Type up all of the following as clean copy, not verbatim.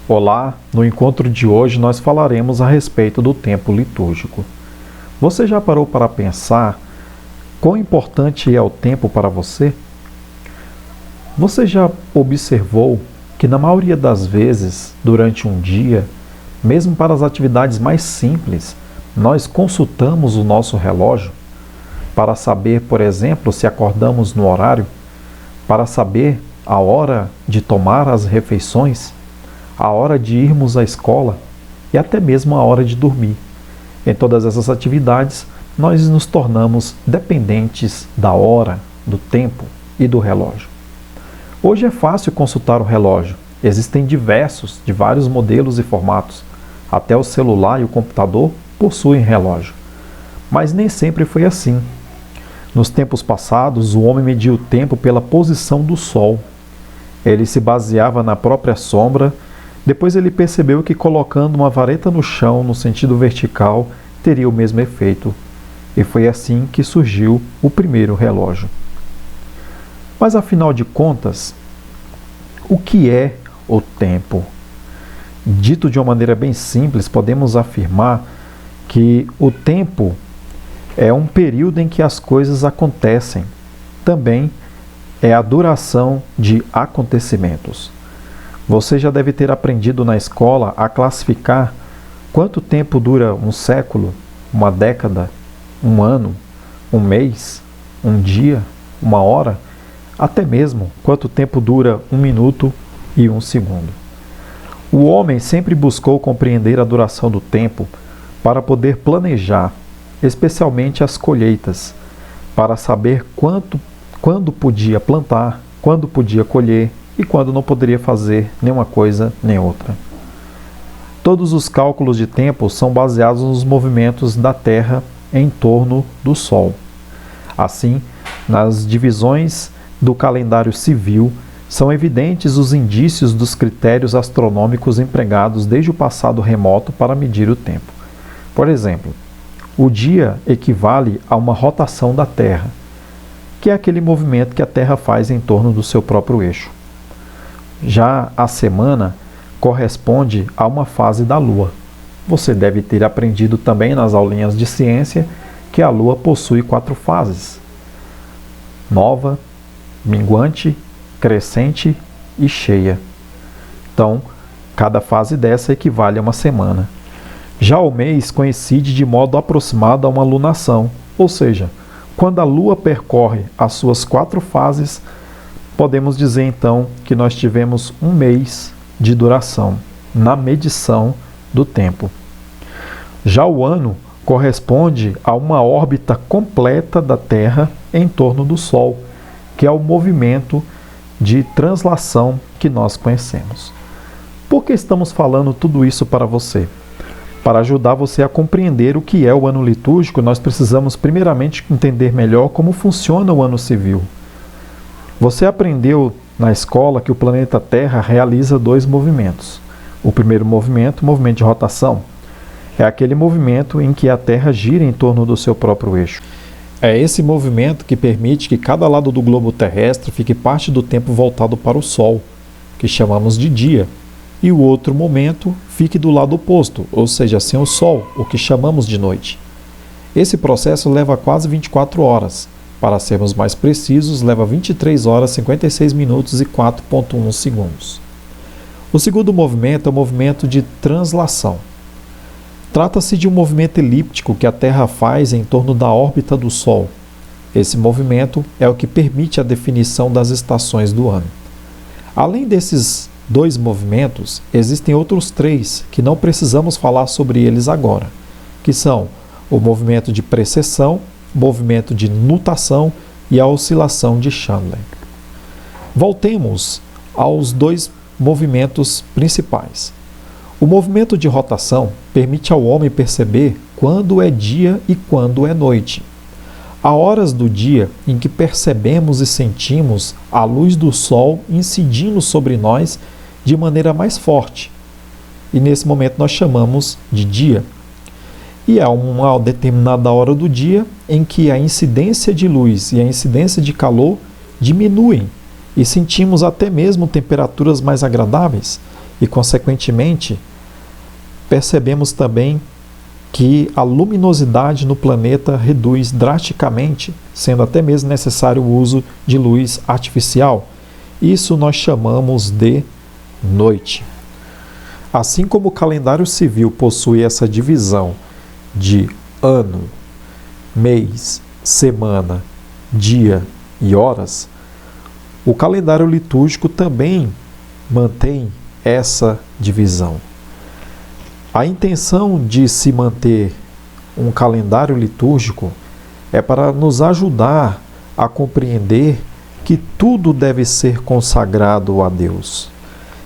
Olá, no encontro de hoje nós falaremos a respeito do tempo litúrgico. Você já parou para pensar quão importante é o tempo para você? Você já observou que na maioria das vezes, durante um dia, mesmo para as atividades mais simples, nós consultamos o nosso relógio para saber, por exemplo, se acordamos no horário, para saber a hora de tomar as refeições, a hora de irmos à escola e até mesmo a hora de dormir. Em todas essas atividades, nós nos tornamos dependentes da hora, do tempo e do relógio. Hoje é fácil consultar o relógio. Existem de vários modelos e formatos. Até o celular e o computador possuem relógio. Mas nem sempre foi assim. Nos tempos passados, o homem media o tempo pela posição do sol. Ele se baseava na própria sombra. Depois ele percebeu que colocando uma vareta no chão no sentido vertical teria o mesmo efeito. E foi assim que surgiu o primeiro relógio. Mas afinal de contas, o que é o tempo? Dito de uma maneira bem simples, podemos afirmar que o tempo é um período em que as coisas acontecem. Também é a duração de acontecimentos. Você já deve ter aprendido na escola a classificar quanto tempo dura um século, uma década, um ano, um mês, um dia, uma hora, até mesmo quanto tempo dura um minuto e um segundo. O homem sempre buscou compreender a duração do tempo para poder planejar, especialmente as colheitas, para saber quando podia plantar, quando podia colher e quando não poderia fazer nenhuma coisa nem outra. Todos os cálculos de tempo são baseados nos movimentos da Terra em torno do Sol. Assim, nas divisões do calendário civil, são evidentes os indícios dos critérios astronômicos empregados desde o passado remoto para medir o tempo. Por exemplo, o dia equivale a uma rotação da Terra, que é aquele movimento que a Terra faz em torno do seu próprio eixo. Já a semana corresponde a uma fase da Lua. Você deve ter aprendido também nas aulinhas de ciência que a Lua possui 4 fases: nova, minguante, crescente e cheia. Então, cada fase dessa equivale a uma semana. Já o mês coincide de modo aproximado a uma lunação, ou seja, quando a Lua percorre as suas 4 fases, podemos dizer então que nós tivemos um mês de duração na medição do tempo. Já o ano corresponde a uma órbita completa da Terra em torno do Sol, que é o movimento de translação que nós conhecemos. Por que estamos falando tudo isso para você? Para ajudar você a compreender o que é o ano litúrgico, nós precisamos primeiramente entender melhor como funciona o ano civil. Você aprendeu na escola que o planeta Terra realiza 2 movimentos. O primeiro movimento, o movimento de rotação, é aquele movimento em que a Terra gira em torno do seu próprio eixo. É esse movimento que permite que cada lado do globo terrestre fique parte do tempo voltado para o Sol, que chamamos de dia, e o outro momento fique do lado oposto, ou seja, sem o Sol, o que chamamos de noite. Esse processo leva quase 24 horas. Para sermos mais precisos, leva 23 horas, 56 minutos e 4,1 segundos. O segundo movimento é o movimento de translação. Trata-se de um movimento elíptico que a Terra faz em torno da órbita do Sol. Esse movimento é o que permite a definição das estações do ano. Além desses 2 movimentos, existem outros 3 que não precisamos falar sobre eles agora, que são o movimento de precessão, movimento de nutação e a oscilação de Chandler. Voltemos aos 2 movimentos principais. O movimento de rotação permite ao homem perceber quando é dia e quando é noite. Há horas do dia em que percebemos e sentimos a luz do sol incidindo sobre nós de maneira mais forte. E nesse momento nós chamamos de dia. E há uma determinada hora do dia em que a incidência de luz e a incidência de calor diminuem e sentimos até mesmo temperaturas mais agradáveis. e, consequentemente, percebemos também que a luminosidade no planeta reduz drasticamente, sendo até mesmo necessário o uso de luz artificial. Isso nós chamamos de noite. Assim como o calendário civil possui essa divisão de ano, mês, semana, dia e horas, o calendário litúrgico também mantém essa divisão. A intenção de se manter um calendário litúrgico é para nos ajudar a compreender que tudo deve ser consagrado a Deus,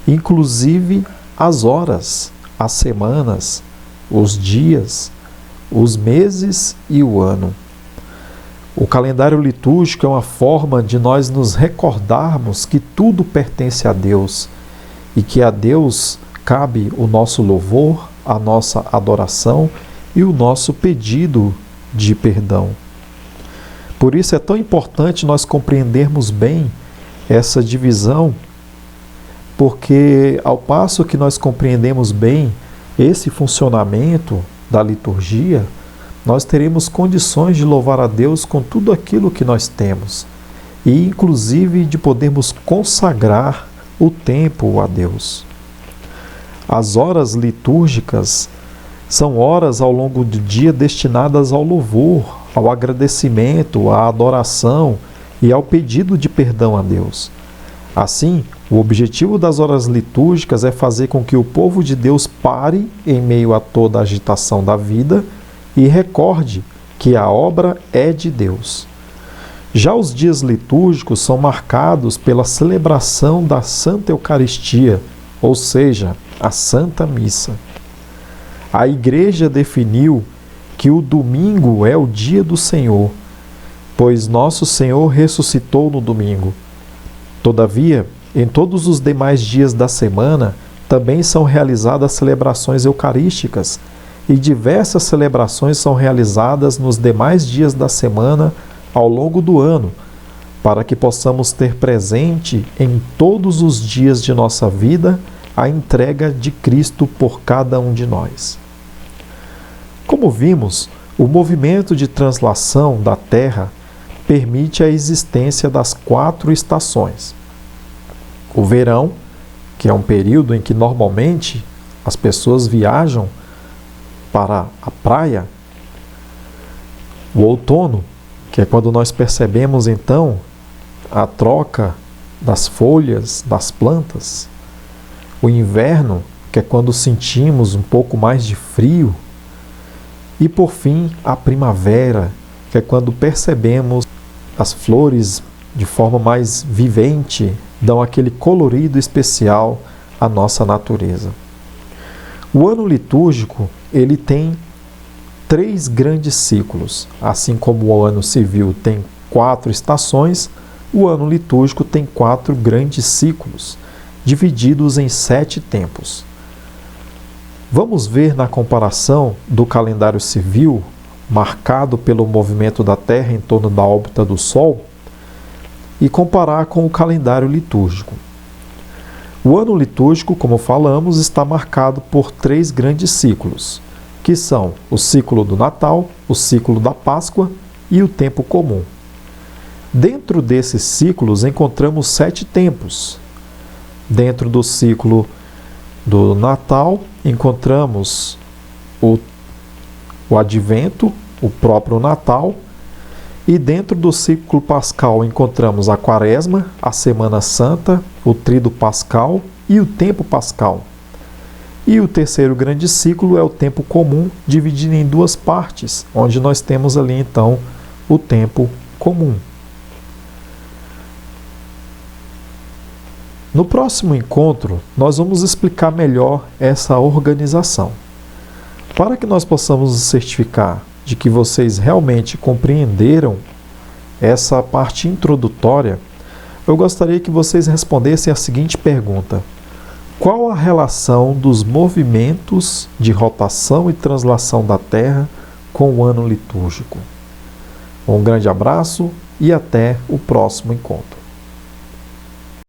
inclusive as horas, as semanas, os dias, os meses e o ano. O calendário litúrgico é uma forma de nós nos recordarmos que tudo pertence a Deus e que a Deus cabe o nosso louvor, a nossa adoração e o nosso pedido de perdão. Por isso é tão importante nós compreendermos bem essa divisão, porque ao passo que nós compreendemos bem esse funcionamento da liturgia, nós teremos condições de louvar a Deus com tudo aquilo que nós temos e inclusive de podermos consagrar o tempo a Deus. As horas litúrgicas são horas ao longo do dia destinadas ao louvor, ao agradecimento, à adoração e ao pedido de perdão a Deus. Assim, o objetivo das horas litúrgicas é fazer com que o povo de Deus pare em meio a toda a agitação da vida e recorde que a obra é de Deus. Já os dias litúrgicos são marcados pela celebração da Santa Eucaristia, ou seja, a Santa Missa. A Igreja definiu que o domingo é o dia do Senhor, pois nosso Senhor ressuscitou no domingo. Todavia, em todos os demais dias da semana, também são realizadas celebrações eucarísticas, e diversas celebrações são realizadas nos demais dias da semana ao longo do ano, para que possamos ter presente em todos os dias de nossa vida a entrega de Cristo por cada um de nós. Como vimos, o movimento de translação da Terra permite a existência das 4 estações. O verão, que é um período em que normalmente as pessoas viajam para a praia. O outono, que é quando nós percebemos então a troca das folhas das plantas. O inverno, que é quando sentimos um pouco mais de frio. E por fim, a primavera, que é quando percebemos as flores de forma mais vivente, dão aquele colorido especial à nossa natureza. O ano litúrgico, ele tem 3 grandes ciclos. Assim como o ano civil tem 4 estações, o ano litúrgico tem 4 grandes ciclos, divididos em 7 tempos. Vamos ver na comparação do calendário civil, marcado pelo movimento da Terra em torno da órbita do Sol, e comparar com o calendário litúrgico. O ano litúrgico, como falamos, está marcado por 3 grandes ciclos, que são o ciclo do Natal, o ciclo da Páscoa e o tempo comum. Dentro desses ciclos encontramos 7 tempos. Dentro do ciclo do Natal encontramos o Advento, o próprio Natal, e dentro do ciclo pascal encontramos a Quaresma, a Semana Santa, o Tríduo Pascal e o Tempo Pascal. E o terceiro grande ciclo é o tempo comum, dividido em 2 partes, onde nós temos ali então o tempo comum. No próximo encontro, nós vamos explicar melhor essa organização. Para que nós possamos nos certificar de que vocês realmente compreenderam essa parte introdutória, eu gostaria que vocês respondessem a seguinte pergunta: qual a relação dos movimentos de rotação e translação da Terra com o ano litúrgico? Um grande abraço e até o próximo encontro.